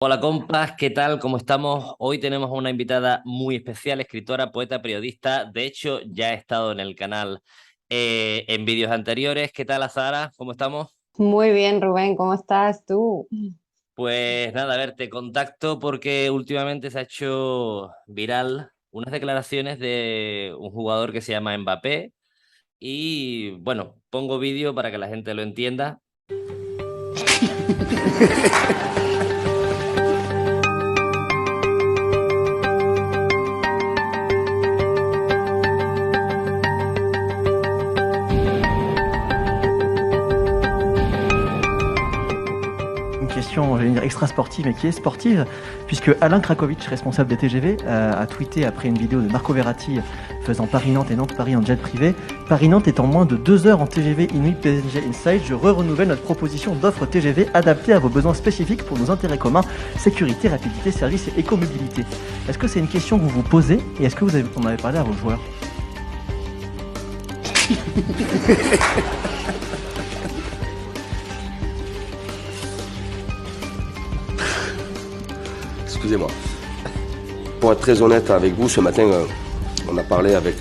Hola compas, ¿qué tal? ¿Cómo estamos? Hoy tenemos a una invitada muy especial, escritora, poeta, periodista. De hecho, ya ha estado en el canal en vídeos anteriores. ¿Qué tal, Azara? ¿Cómo estamos? Muy bien, Rubén, ¿cómo estás tú? Pues nada, a ver, te contacto porque últimamente se ha hecho viral unas declaraciones de un jugador que se llama Mbappé y bueno, pongo vídeo para que la gente lo entienda. Une question, j'allais dire extra sportive, mais qui est sportive, puisque Alain Krakowicz, responsable des TGV, a tweeté après une vidéo de Marco Verratti faisant Paris-Nantes et Nantes-Paris en jet privé. Paris-Nantes est en moins de 2 heures en TGV Inuit PSG Inside. Je renouvelle notre proposition d'offre TGV adaptée à vos besoins spécifiques pour nos intérêts communs, sécurité, rapidité, service et écomobilité. Est-ce que c'est une question que vous vous posez et est-ce que en avez parlé à vos joueurs? Excusez-moi. Pour être très honnête avec vous, ce matin, on a parlé avec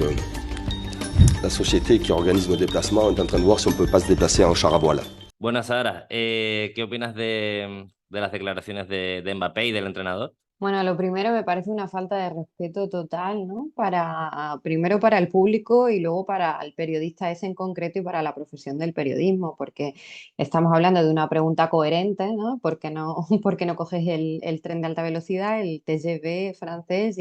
la société qui organise nos déplacements. On est en train de voir si on peut pas se déplacer en char à voile. Bueno, Azara, ¿qué opinas de las declaraciones de Mbappé y del entrenador? Bueno, lo primero me parece una falta de respeto total, ¿no? Primero para el público y luego para el periodista ese en concreto y para la profesión del periodismo, porque estamos hablando de una pregunta coherente, ¿no? ¿Por qué no coges el tren de alta velocidad, el TGV francés?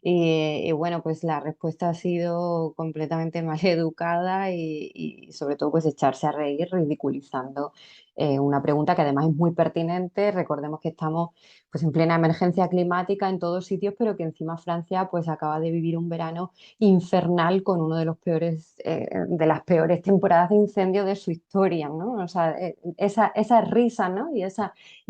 Y bueno, pues la respuesta ha sido completamente mal educada y sobre todo pues echarse a reír ridiculizando una pregunta que además es muy pertinente. Recordemos que estamos pues en plena emergencia climática en todos sitios, pero que encima Francia pues acaba de vivir un verano infernal con uno de los peores, de las peores temporadas de incendio de su historia, ¿no? O sea, esa risa, ¿no? Y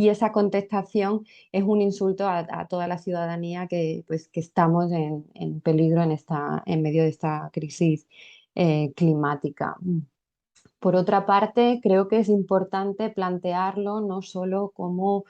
esa contestación es un insulto a toda la ciudadanía que, pues, que estamos en peligro en medio de esta crisis climática. Por otra parte, creo que es importante plantearlo no solo como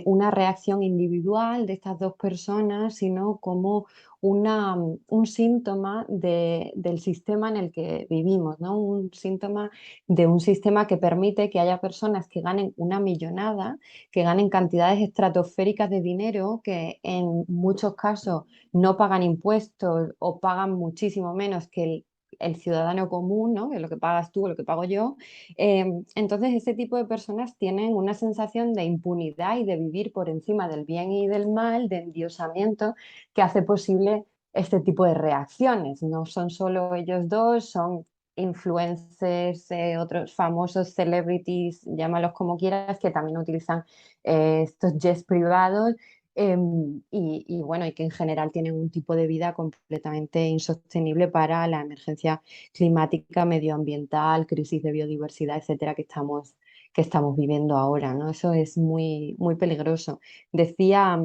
una reacción individual de estas dos personas, sino como un síntoma del sistema en el que vivimos, ¿no? Un síntoma de un sistema que permite que haya personas que ganen una millonada, que ganen cantidades estratosféricas de dinero, que en muchos casos no pagan impuestos o pagan muchísimo menos que el ciudadano común, ¿no? Que es lo que pagas tú o lo que pago yo. Entonces, ese tipo de personas tienen una sensación de impunidad y de vivir por encima del bien y del mal, de endiosamiento, que hace posible este tipo de reacciones. No son solo ellos dos, son influencers, otros famosos celebrities, llámalos como quieras, que también utilizan estos jets privados y bueno, y que en general tienen un tipo de vida completamente insostenible para la emergencia climática, medioambiental, crisis de biodiversidad, etcétera, que estamos viviendo ahora, ¿no? Eso es muy, muy peligroso. Decía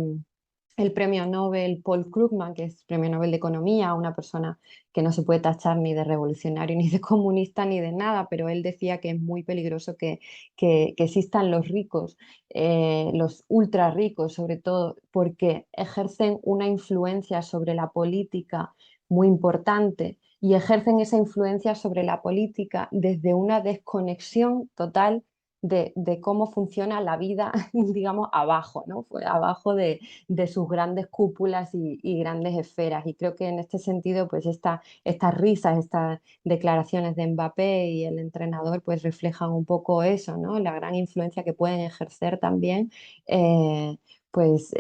el premio Nobel Paul Krugman, que es premio Nobel de Economía, una persona que no se puede tachar ni de revolucionario, ni de comunista, ni de nada, pero él decía que es muy peligroso que existan los ricos, los ultra ricos sobre todo, porque ejercen una influencia sobre la política muy importante y ejercen esa influencia sobre la política desde una desconexión total de cómo funciona la vida, digamos, abajo, ¿no? Abajo de sus grandes cúpulas y grandes esferas. Y creo que en este sentido, pues estas risas, estas declaraciones de Mbappé y el entrenador, pues reflejan un poco eso, ¿no? La gran influencia que pueden ejercer también. Pues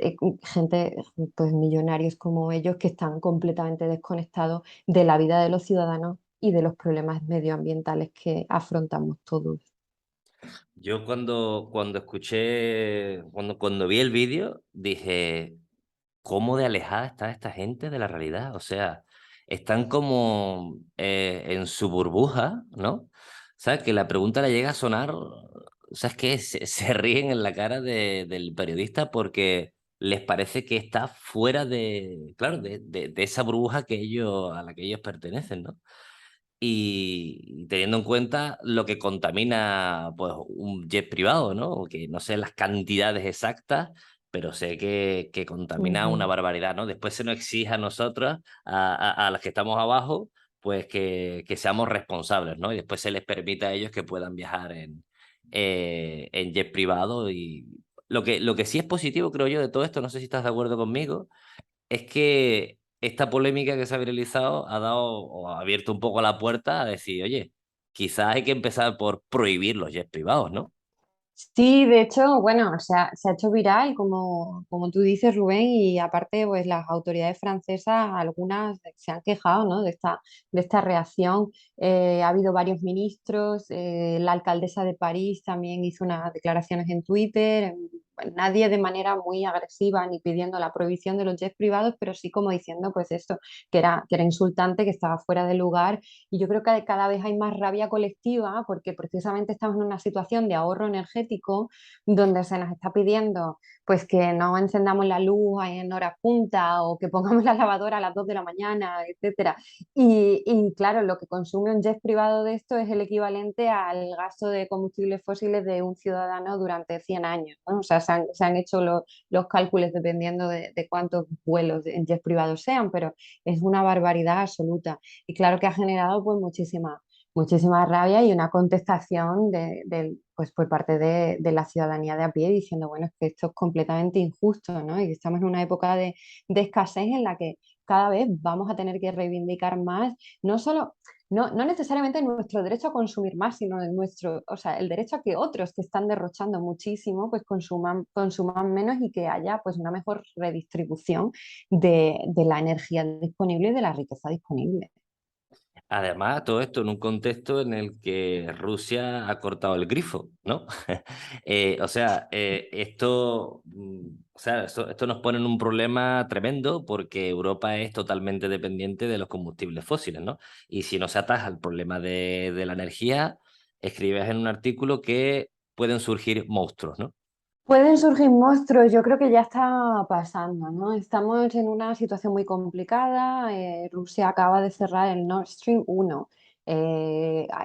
gente, pues millonarios como ellos que están completamente desconectados de la vida de los ciudadanos y de los problemas medioambientales que afrontamos todos. Yo cuando escuché, cuando vi el vídeo, dije, ¿cómo de alejada está esta gente de la realidad? O sea, están como en su burbuja, ¿no? ¿Sabes? Que la pregunta le llega a sonar, ¿sabes qué? Se ríen en la cara del periodista porque les parece que está fuera de, claro, de esa burbuja a la que ellos pertenecen, ¿no? Y teniendo en cuenta lo que contamina pues un jet privado, ¿no? Que no sé las cantidades exactas, pero sé que contamina una Ujú. barbaridad, ¿no? Después se nos exige a nosotros, a las que estamos abajo, pues que seamos responsables, ¿no? Y después se les permite a ellos que puedan viajar en jet privado. Y lo que sí es positivo, creo yo, de todo esto, no sé si estás de acuerdo conmigo, es que esta polémica que se ha viralizado ha dado o ha abierto un poco la puerta a decir, oye, quizás hay que empezar por prohibir los jets privados, ¿no? Sí, de hecho, bueno, se ha hecho viral, como tú dices, Rubén, y aparte, pues las autoridades francesas, algunas se han quejado, ¿no? de esta reacción. Ha habido varios ministros, la alcaldesa de París también hizo unas declaraciones en Twitter, nadie de manera muy agresiva ni pidiendo la prohibición de los jets privados, pero sí como diciendo, pues esto, que era insultante, que estaba fuera de lugar. Y yo creo que cada vez hay más rabia colectiva porque precisamente estamos en una situación de ahorro energético donde se nos está pidiendo pues que no encendamos la luz en horas punta o que pongamos la lavadora a las 2 de la mañana, etcétera. Y claro, lo que consume un jet privado de esto es el equivalente al gasto de combustibles fósiles de un ciudadano durante 100 años, ¿no? O sea, se han hecho los cálculos dependiendo de cuántos vuelos en jet privados sean, pero es una barbaridad absoluta. Y claro que ha generado pues muchísima rabia y una contestación pues, por parte de la ciudadanía de a pie diciendo, bueno, es que esto es completamente injusto, ¿no? Y que estamos en una época de escasez en la que cada vez vamos a tener que reivindicar más, no solo, no necesariamente nuestro derecho a consumir más, sino o sea, el derecho a que otros que están derrochando muchísimo, pues consuman menos y que haya pues una mejor redistribución de la energía disponible y de la riqueza disponible. Además, todo esto en un contexto en el que Rusia ha cortado el grifo, ¿no? O sea, esto nos pone en un problema tremendo porque Europa es totalmente dependiente de los combustibles fósiles, ¿no? Y si no se ataja el problema de la energía, escribes en un artículo que pueden surgir monstruos, ¿no? Pueden surgir monstruos, yo creo que ya está pasando, ¿no? Estamos en una situación muy complicada. Rusia acaba de cerrar el Nord Stream 1.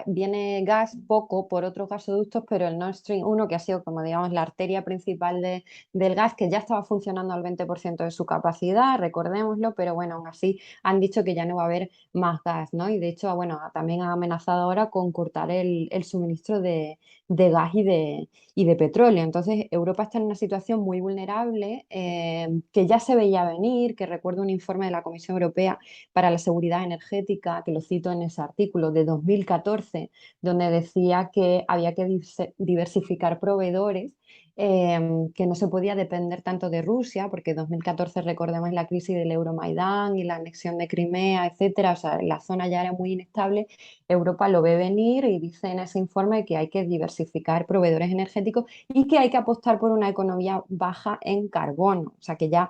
Viene gas poco por otros gasoductos, pero el Nord Stream 1, que ha sido como digamos la arteria principal del gas, que ya estaba funcionando al 20% de su capacidad, recordémoslo, pero bueno, aún así han dicho que ya no va a haber más gas, ¿no? Y de hecho, bueno, también ha amenazado ahora con cortar el suministro de gas y de petróleo. Entonces, Europa está en una situación muy vulnerable que ya se veía venir, que recuerdo un informe de la Comisión Europea para la Seguridad Energética, que lo cito en ese artículo de 2014, donde decía que había que diversificar proveedores, que no se podía depender tanto de Rusia, porque en 2014 recordemos la crisis del Euromaidán y la anexión de Crimea, etcétera, o sea, la zona ya era muy inestable. Europa lo ve venir y dice en ese informe que hay que diversificar proveedores energéticos y que hay que apostar por una economía baja en carbono. O sea que ya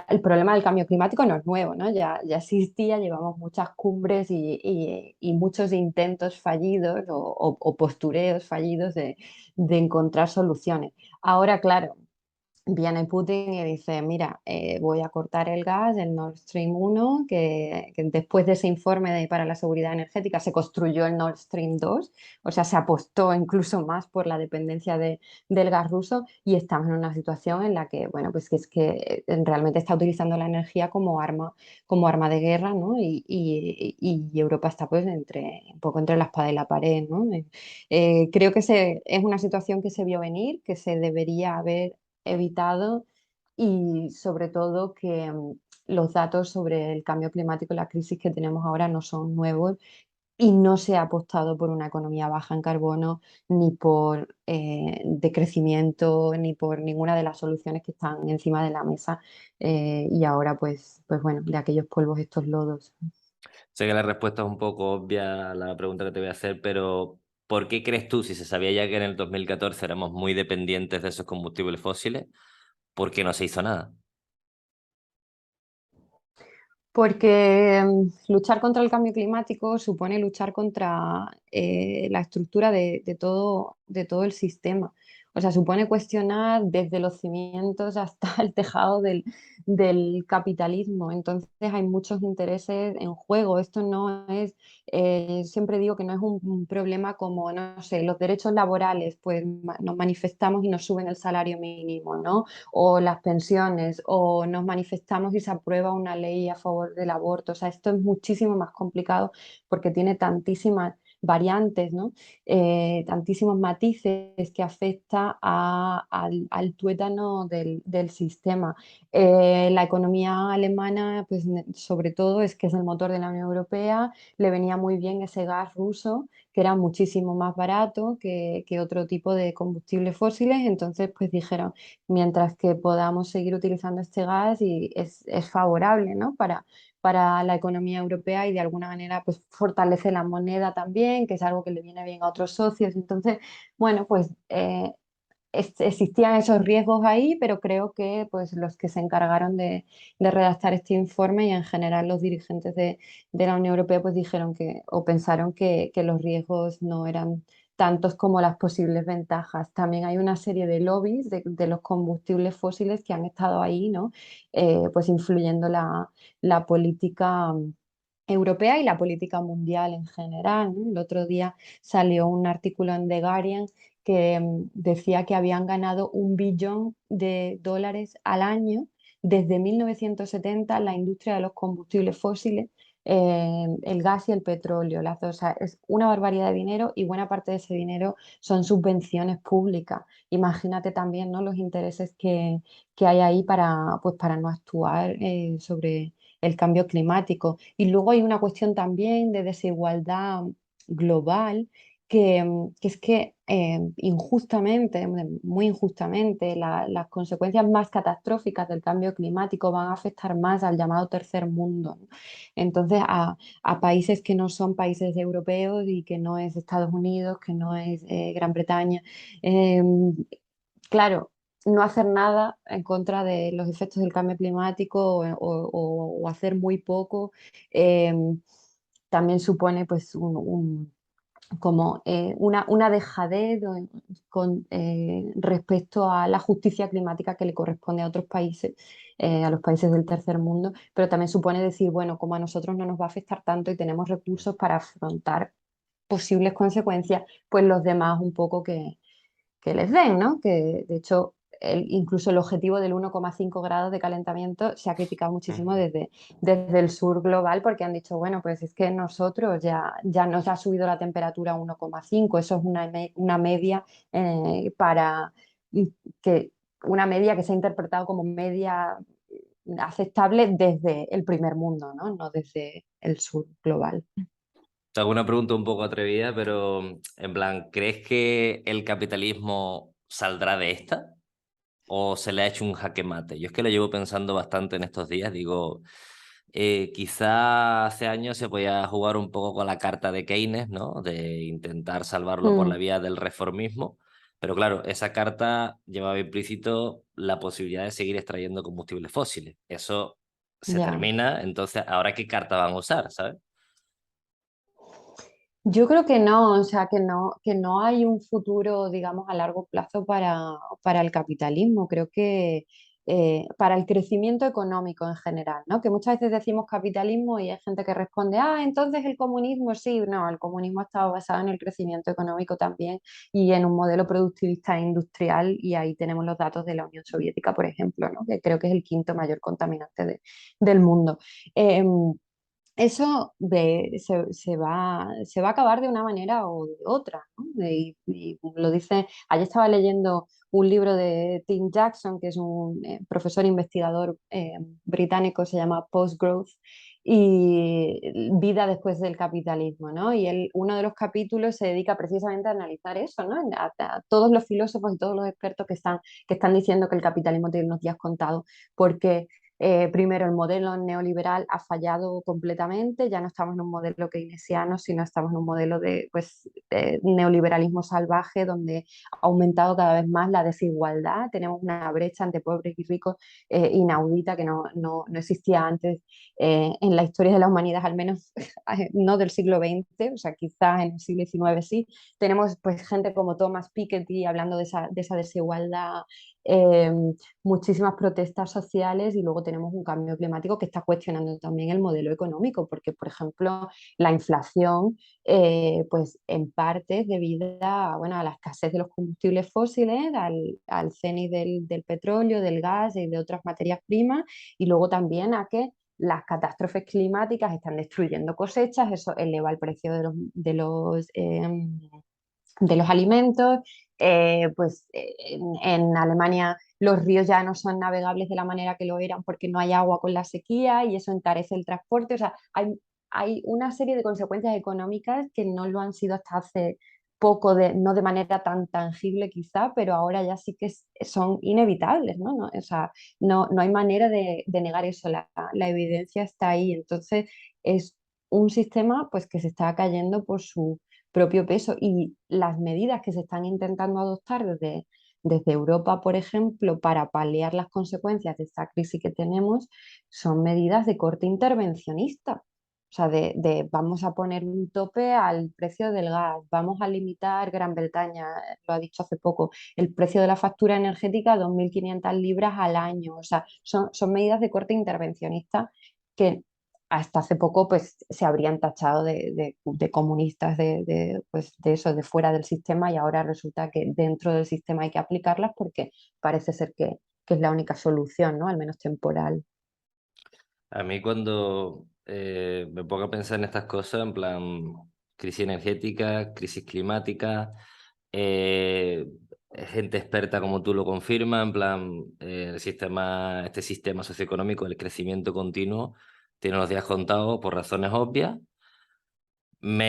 el problema del cambio climático no es nuevo, ¿no? Ya existía, llevamos muchas cumbres y muchos intentos fallidos o postureos fallidos de encontrar soluciones. Ahora, claro, viene Putin y dice, mira, voy a cortar el gas del Nord Stream 1, que después de ese informe para la seguridad energética se construyó el Nord Stream 2, o sea, se apostó incluso más por la dependencia del gas ruso y estamos en una situación en la que, bueno, pues que es que realmente está utilizando la energía como arma de guerra, ¿no? Y Europa está pues un poco entre la espada y la pared, ¿no? Creo que es una situación que se vio venir, que se debería haber evitado y sobre todo que los datos sobre el cambio climático y la crisis que tenemos ahora no son nuevos y no se ha apostado por una economía baja en carbono, ni por decrecimiento, ni por ninguna de las soluciones que están encima de la mesa. Y ahora, pues bueno, de aquellos polvos estos lodos. Sé que la respuesta es un poco obvia a la pregunta que te voy a hacer, pero ¿por qué crees tú, si se sabía ya que en el 2014 éramos muy dependientes de esos combustibles fósiles, por qué no se hizo nada? Porque luchar contra el cambio climático supone luchar contra la estructura de todo el sistema. O sea, supone cuestionar desde los cimientos hasta el tejado del capitalismo. Entonces hay muchos intereses en juego. Esto no es, siempre digo que no es un problema como, no sé, los derechos laborales, pues nos manifestamos y nos suben el salario mínimo, ¿no? O las pensiones, o nos manifestamos y se aprueba una ley a favor del aborto. O sea, esto es muchísimo más complicado porque tiene tantísimas variantes, ¿no? Tantísimos matices que afecta al tuétano del sistema. La economía alemana, pues sobre todo es que es el motor de la Unión Europea, le venía muy bien ese gas ruso, que era muchísimo más barato que otro tipo de combustibles fósiles, entonces pues dijeron, mientras que podamos seguir utilizando este gas y es favorable, ¿no? Para la economía europea y de alguna manera pues fortalece la moneda también, que es algo que le viene bien a otros socios. Entonces, bueno, pues existían esos riesgos ahí, pero creo que pues los que se encargaron de redactar este informe y en general los dirigentes de la Unión Europea pues dijeron que o pensaron que los riesgos no eran tantos como las posibles ventajas. También hay una serie de lobbies de los combustibles fósiles que han estado ahí, ¿no? Pues influyendo la política europea y la política mundial en general, ¿no? El otro día salió un artículo en The Guardian que decía que habían ganado $1 billón al año desde 1970 la industria de los combustibles fósiles, el gas y el petróleo. Las dos, o sea, es una barbaridad de dinero y buena parte de ese dinero son subvenciones públicas. Imagínate también, ¿no? Los intereses que hay ahí pues, para no actuar sobre el cambio climático. Y luego hay una cuestión también de desigualdad global que es que injustamente, muy injustamente, las consecuencias más catastróficas del cambio climático van a afectar más al llamado tercer mundo, ¿no? Entonces, a países que no son países europeos y que no es Estados Unidos, que no es Gran Bretaña. Claro, no hacer nada en contra de los efectos del cambio climático o hacer muy poco eh, también supone pues como una dejadez respecto a la justicia climática que le corresponde a otros países, a los países del tercer mundo, pero también supone decir, bueno, como a nosotros no nos va a afectar tanto y tenemos recursos para afrontar posibles consecuencias, pues los demás un poco que les den, ¿no? Que de hecho incluso el objetivo del 1,5 grados de calentamiento se ha criticado muchísimo Ujú. desde el sur global porque han dicho, bueno, pues es que nosotros ya nos ha subido la temperatura a 1,5, eso es una media para que una media que se ha interpretado como media aceptable desde el primer mundo, ¿no? No desde el sur global. Te hago una pregunta un poco atrevida, pero en plan, ¿crees que el capitalismo saldrá de esta? ¿O se le ha hecho un jaque mate? Yo es que lo llevo pensando bastante en estos días. Digo, quizá hace años se podía jugar un poco con la carta de Keynes, ¿no? De intentar salvarlo por la Mm, vía del reformismo. Pero claro, esa carta llevaba implícito la posibilidad de seguir extrayendo combustibles fósiles. Eso se ya. termina, entonces, ¿ahora qué carta van a usar, sabes? Yo creo que no, o sea, que no hay un futuro, digamos, a largo plazo para el capitalismo. Creo que para el crecimiento económico en general, ¿no? Que muchas veces decimos capitalismo y hay gente que responde, ah, entonces el comunismo sí. No, el comunismo ha estado basado en el crecimiento económico también y en un modelo productivista e industrial y ahí tenemos los datos de la Unión Soviética, por ejemplo, ¿no? Que creo que es el quinto mayor contaminante del mundo. Eso se va a acabar de una manera o de otra, ¿no? Y lo dice, ayer estaba leyendo un libro de Tim Jackson, que es un profesor investigador británico, se llama Post-Growth, y vida después del capitalismo, ¿no? Y uno de los capítulos se dedica precisamente a analizar eso, ¿no? A todos los filósofos y todos los expertos que están diciendo que el capitalismo tiene unos días contados, porque Primero, el modelo neoliberal ha fallado completamente, ya no estamos en un modelo keynesiano, sino estamos en un modelo de neoliberalismo salvaje, donde ha aumentado cada vez más la desigualdad. Tenemos una brecha entre pobres y ricos inaudita que no existía antes en la historia de la humanidad, al menos no del siglo XX, o sea, quizás en el siglo XIX sí. Tenemos pues gente como Thomas Piketty hablando de esa desigualdad, eh, muchísimas protestas sociales, y luego tenemos un cambio climático que está cuestionando también el modelo económico, porque por ejemplo la inflación pues en parte es debida bueno, a la escasez de los combustibles fósiles, al cenit del petróleo, del gas y de otras materias primas, y luego también a que las catástrofes climáticas están destruyendo cosechas, eso eleva el precio de los alimentos. En Alemania los ríos ya no son navegables de la manera que lo eran porque no hay agua con la sequía y eso encarece el transporte. O sea, hay una serie de consecuencias económicas que no lo han sido hasta hace poco, no de manera tan tangible quizá, pero ahora ya sí que son inevitables, ¿no? O sea, no hay manera de negar eso, la evidencia está ahí. Entonces, es un sistema pues, que se está cayendo por su propio peso, y las medidas que se están intentando adoptar desde Europa, por ejemplo, para paliar las consecuencias de esta crisis que tenemos, son medidas de corte intervencionista. O sea, vamos a poner un tope al precio del gas, vamos a limitar, Gran Bretaña lo ha dicho hace poco, el precio de la factura energética a 2.500 libras al año. O sea, son medidas de corte intervencionista que hasta hace poco pues se habrían tachado de comunistas, pues, de eso, de fuera del sistema, y ahora resulta que dentro del sistema hay que aplicarlas porque parece ser que es la única solución, ¿no? Al menos temporal. A mí cuando me pongo a pensar en estas cosas, en plan crisis energética, crisis climática, eh, gente experta como tú lo confirma, en plan este sistema socioeconómico, el crecimiento continuo, tiene los días contados por razones obvias. Mm.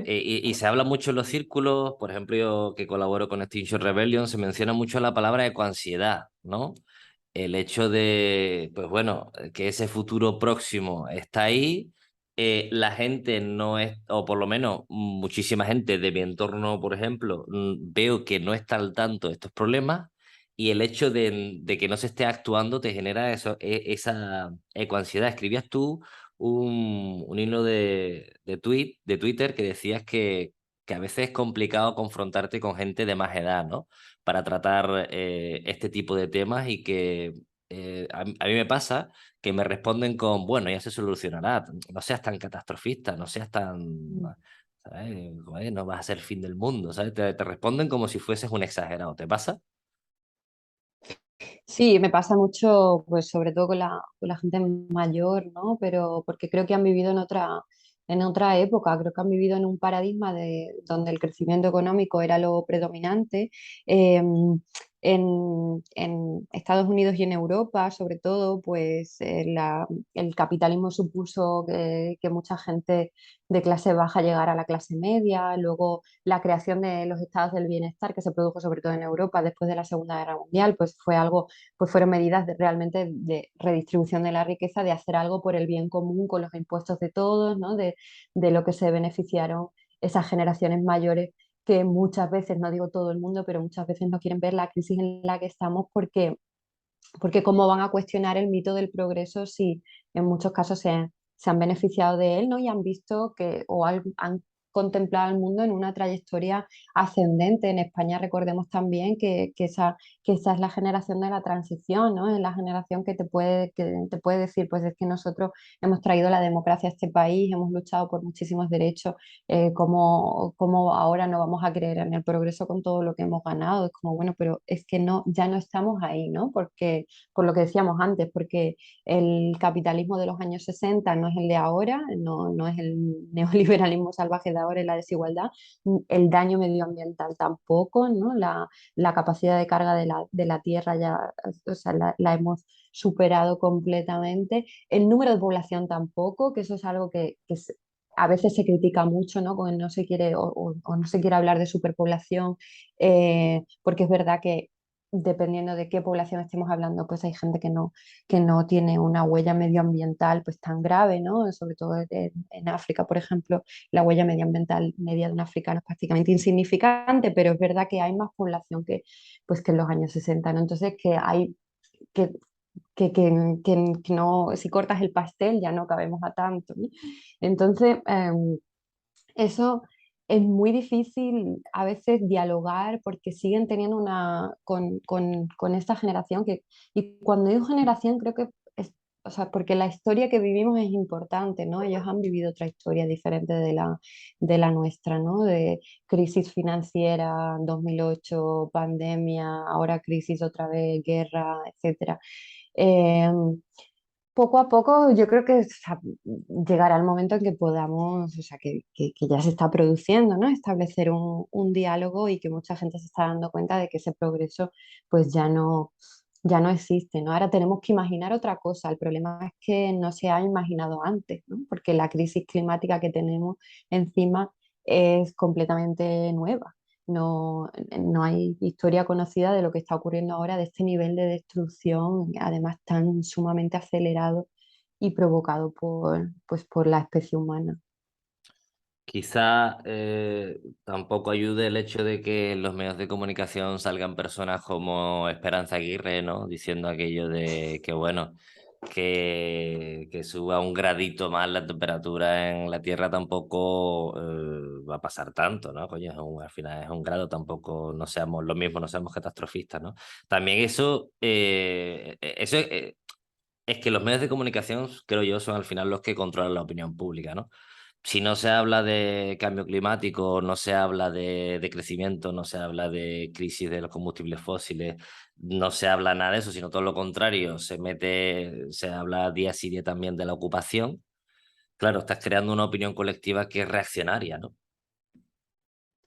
Y se habla mucho en los círculos, por ejemplo, yo que colaboro con Extinction Rebellion, se menciona mucho la palabra ecoansiedad, ¿no? El hecho de, pues bueno, que ese futuro próximo está ahí, la gente no es, o por lo menos muchísima gente de mi entorno, por ejemplo, veo que no está al tanto de estos problemas, y el hecho de que no se esté actuando te genera eso, esa ecoansiedad. Escribías tú un hilo de Twitter que decías que a veces es complicado confrontarte con gente de más edad, ¿no? Para tratar este tipo de temas, y que a mí me pasa que me responden con, bueno, ya se solucionará, no seas tan catastrofista, no seas tan, Mm. ¿sabes? Joder, no vas a ser el fin del mundo, ¿sabes? Te responden como si fueses un exagerado, ¿te pasa? Sí, me pasa mucho, pues sobre todo con la gente mayor, ¿no? Pero porque creo que han vivido en otra época, creo que han vivido en un paradigma donde el crecimiento económico era lo predominante. En Estados Unidos y en Europa, sobre todo, pues el capitalismo supuso que mucha gente de clase baja llegara a la clase media, luego la creación de los estados del bienestar que se produjo sobre todo en Europa después de la Segunda Guerra Mundial, pues fue algo, pues fueron medidas realmente de redistribución de la riqueza, de hacer algo por el bien común con los impuestos de todos, ¿no? De lo que se beneficiaron esas generaciones mayores que muchas veces, no digo todo el mundo, pero muchas veces no quieren ver la crisis en la que estamos porque cómo van a cuestionar el mito del progreso si en muchos casos se han beneficiado de él, ¿no? Y han visto han contemplado el mundo en una trayectoria ascendente. En España recordemos también que esa es la generación de la transición, ¿no? Es la generación que te puede decir, pues es que nosotros hemos traído la democracia a este país, hemos luchado por muchísimos derechos, como ahora no vamos a creer en el progreso con todo lo que hemos ganado. Es como, bueno, pero es que no, ya no estamos ahí, ¿no? Porque, por lo que decíamos antes, porque el capitalismo de los años 60 no es el de ahora, no es el neoliberalismo salvaje de ahora y la desigualdad, el daño medioambiental tampoco, ¿no? La capacidad de carga de la tierra ya, o sea, la hemos superado completamente. El número de población tampoco, que eso es algo a veces se critica mucho, ¿no? Porque no se quiere o no se quiere hablar de superpoblación, porque es verdad que dependiendo de qué población estemos hablando, pues hay gente que no tiene una huella medioambiental pues tan grave, ¿no? Sobre todo en África, por ejemplo, la huella medioambiental media de un africano es prácticamente insignificante, pero es verdad que hay más población pues, que en los años 60, ¿no? Entonces que hay que, que no, si cortas el pastel ya no cabemos a tanto, ¿no? Entonces, eso es muy difícil a veces dialogar porque siguen teniendo con esta generación y cuando digo generación creo que es, o sea, porque la historia que vivimos es importante, ¿no? Ellos han vivido otra historia diferente de la nuestra, ¿no? De crisis financiera, 2008, pandemia, ahora crisis otra vez, guerra, etcétera. Eh, Poco a poco yo creo que o sea, llegará el momento en que podamos, o sea, que ya se está produciendo, ¿no? Establecer un diálogo y que mucha gente se está dando cuenta de que ese progreso pues ya no existe, ¿no? Ahora tenemos que imaginar otra cosa. El problema es que no se ha imaginado antes, ¿no? Porque la crisis climática que tenemos encima es completamente nueva. No, no hay historia conocida de lo que está ocurriendo ahora, de este nivel de destrucción, además tan sumamente acelerado y provocado pues, por la especie humana. Quizá tampoco ayude el hecho de que en los medios de comunicación salgan personas como Esperanza Aguirre, ¿no? Diciendo aquello de que, bueno, que suba un gradito más la temperatura en la Tierra tampoco va a pasar tanto, ¿no? Coño, al final es un grado, tampoco no seamos lo mismo, no seamos catastrofistas, ¿no? También eso es que los medios de comunicación, creo yo, son al final los que controlan la opinión pública, ¿no? Si no se habla de cambio climático, no se habla de crecimiento, no se habla de crisis de los combustibles fósiles, no se habla nada de eso, sino todo lo contrario, se habla día sí día también de la ocupación. Claro, estás creando una opinión colectiva que es reaccionaria, ¿no?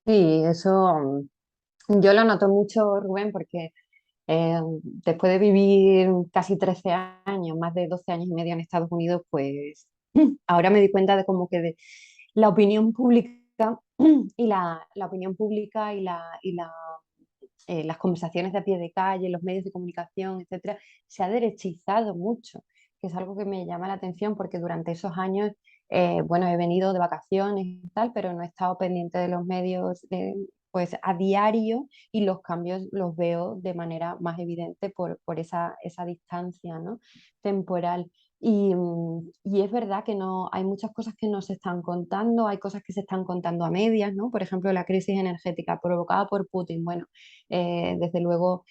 Sí, eso yo lo noto mucho, Rubén, porque después de vivir casi 13 años, más de 12 años y medio en Estados Unidos, pues ahora me di cuenta de como que de la opinión pública y la opinión pública y las conversaciones de a pie de calle, los medios de comunicación, etcétera, se ha derechizado mucho, que es algo que me llama la atención porque durante esos años, bueno, he venido de vacaciones y tal, pero no he estado pendiente de los medios pues a diario y los cambios los veo de manera más evidente por esa distancia, ¿no? Temporal. Y es verdad que no, hay muchas cosas que no se están contando, hay cosas que se están contando a medias, ¿no? Por ejemplo, la crisis energética provocada por Putin. Bueno, desde luego,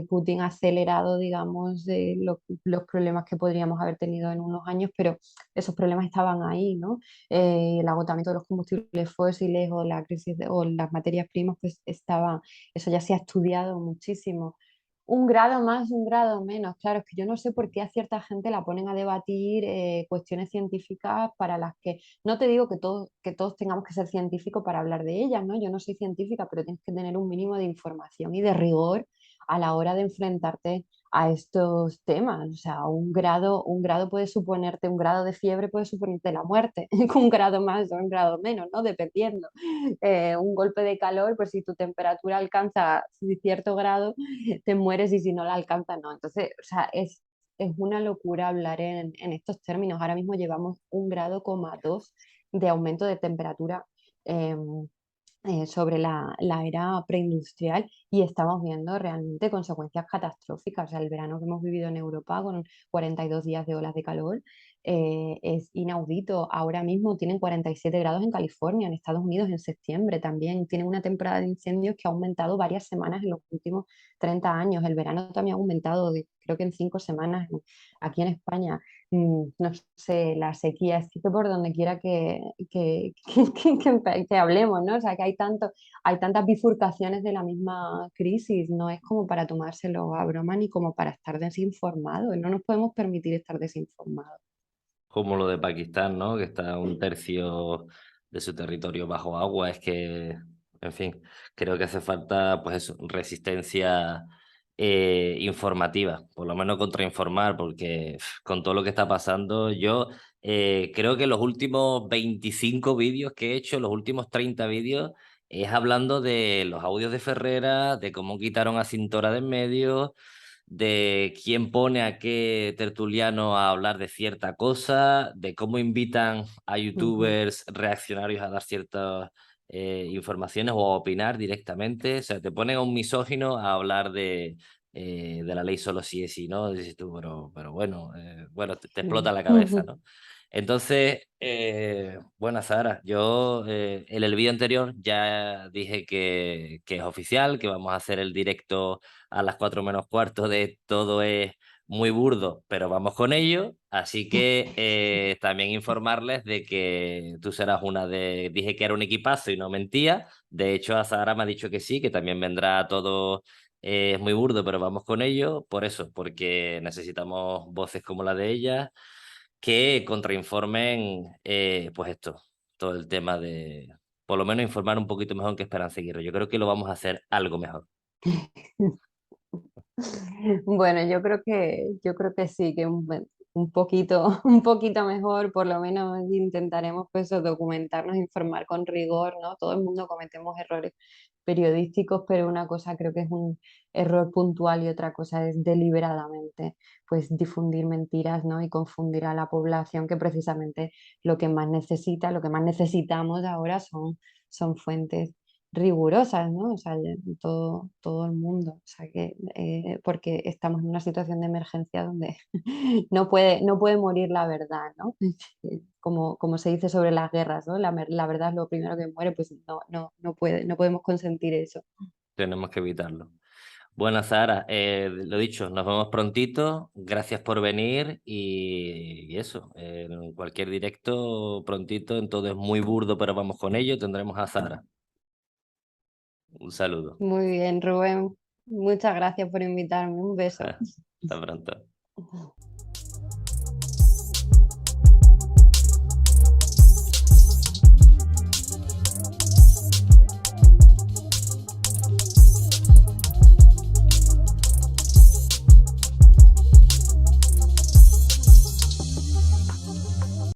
Putin ha acelerado, digamos, los problemas que podríamos haber tenido en unos años, pero esos problemas estaban ahí, ¿no? El agotamiento de los combustibles fósiles o la crisis o las materias primas, pues estaba, eso ya se ha estudiado muchísimo. Un grado más, un grado menos. Claro, es que yo no sé por qué a cierta gente la ponen a debatir cuestiones científicas para las que, no te digo que todos tengamos que ser científicos para hablar de ellas, ¿no? Yo no soy científica, pero tienes que tener un mínimo de información y de rigor a la hora de enfrentarte a estos temas. O sea, un grado puede suponerte, un grado de fiebre puede suponerte la muerte, un grado más o un grado menos, ¿no? Dependiendo. Un golpe de calor, pues si tu temperatura alcanza cierto grado, te mueres y si no la alcanza, no. Entonces, o sea, es una locura hablar en estos términos. Ahora mismo llevamos 1,2 grados de aumento de temperatura eh, sobre la era preindustrial y estamos viendo realmente consecuencias catastróficas. O sea, el verano que hemos vivido en Europa con 42 días de olas de calor es inaudito. Ahora mismo tienen 47 grados en California, en Estados Unidos en septiembre también. Tienen una temporada de incendios que ha aumentado varias semanas en los últimos 30 años. El verano también ha aumentado, creo que en 5 semanas aquí en España. No sé, la sequía, es que por donde quiera que hablemos, ¿no? O sea, que hay tantas bifurcaciones de la misma crisis, no es como para tomárselo a broma ni como para estar desinformados, no nos podemos permitir estar desinformados. Como lo de Pakistán, ¿no? Que está un tercio de su territorio bajo agua. Es que, en fin, creo que hace falta, pues eso, resistencia informativa, por lo menos contrainformar, porque con todo lo que está pasando, yo creo que los últimos 25 vídeos que he hecho, los últimos 30 vídeos, es hablando de los audios de Ferrera, de cómo quitaron a Cintora de en medio, de quién pone a qué tertuliano a hablar de cierta cosa, de cómo invitan a youtubers reaccionarios a dar ciertas informaciones o a opinar directamente. O sea, te ponen a un misógino a hablar de la ley solo sí es sí, ¿no? Dices tú, pero bueno, bueno, te explota la cabeza, ¿no? Entonces, bueno, Sara, yo en el vídeo anterior ya dije que es oficial, que vamos a hacer el directo a las 4 menos cuarto de Todo es muy burdo, pero vamos con ello. Así que también informarles de que tú serás una de... Dije que era un equipazo y no mentía. De hecho, a Sara me ha dicho que sí, que también vendrá todo... es muy burdo, pero vamos con ello. Por eso, porque necesitamos voces como la de ella que contrainformen, pues esto, todo el tema de, por lo menos informar un poquito mejor que Esperanza Aguirre. Yo creo que lo vamos a hacer algo mejor. Bueno, yo creo que sí, que un poquito, un poquito mejor, por lo menos intentaremos pues documentarnos, informar con rigor, ¿no? Todo el mundo cometemos errores periodísticos, pero una cosa creo que es un error puntual y otra cosa es deliberadamente pues difundir mentiras, ¿no? Y confundir a la población, que precisamente lo que más necesita, lo que más necesitamos ahora son fuentes rigurosas, ¿no? O sea, todo el mundo. O sea, que, porque estamos en una situación de emergencia donde no puede morir la verdad, ¿no? Como se dice sobre las guerras, ¿no? La verdad es lo primero que muere, pues no podemos consentir eso. Tenemos que evitarlo. Bueno, Sara, lo dicho, nos vemos prontito. Gracias por venir y eso, en cualquier directo prontito, en Todo es muy burdo, pero vamos con ello. Tendremos a Sara. Un saludo. Muy bien, Rubén. Muchas gracias por invitarme. Un beso. Hasta pronto.